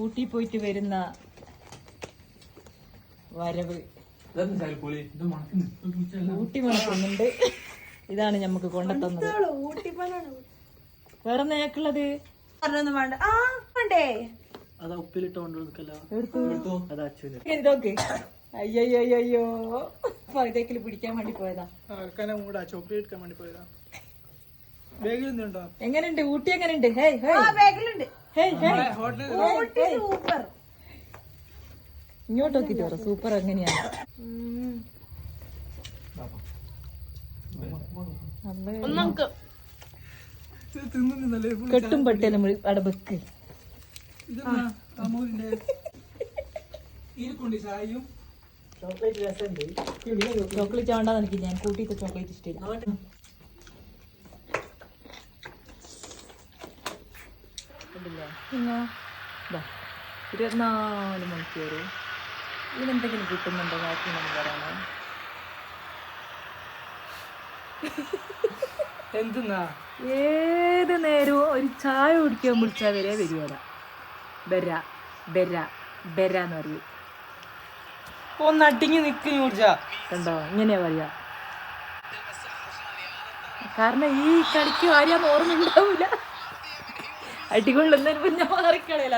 ഊട്ടി പോയിട്ട് വരുന്ന വരവ് ഊട്ടി മണക്കുന്നുണ്ട്. ഇതാണ് ഞമ്മക്ക് കൊണ്ടെത്തുന്നത്. വേറെ നേക്കുള്ളത് ഇതൊക്കെ അയ്യോ പകുതേക്കില് പിടിക്കാൻ വേണ്ടി പോയതാ. എങ്ങനെയുണ്ട് ഊട്ടി? എങ്ങനെയുണ്ട്? ഇങ്ങോട്ട് നോക്കിട്ട് പറ സൂപ്പർ എങ്ങനെയാണ്. കെട്ടും പട്ടിയല്ല അവിടെ വെക്ക്. ചോക്ലേറ്റ് വേണ്ടാന്ന് എനിക്ക്, ഞാൻ കൂട്ടിയിട്ട് ചോക്ലേറ്റ് ഇഷ്ടമില്ല. 24 മണിക്കൂർ ഇതിനെന്തെങ്കിലും കിട്ടുന്നുണ്ടോ നോക്കി നമുക്ക് പറയാനോ. എന്തെന്നാ ഏത് നേരവും ഒരു ചായ കുടിക്കാൻ വിളിച്ചാൽ വരെ വരുവല്ല. ബെരാന്ന് പറയും. ഒന്നടിങ്ങി നിൽക്കും കണ്ടോ, ഇങ്ങനെയാ പറയാ. കാരണം ഈ കളിക്ക് ആര്യാന്ന് ഓർമ്മ ഉണ്ടാവൂല. അടികൊള്ളുന്നതിന് പിന്നെ മാറിക്കളയല.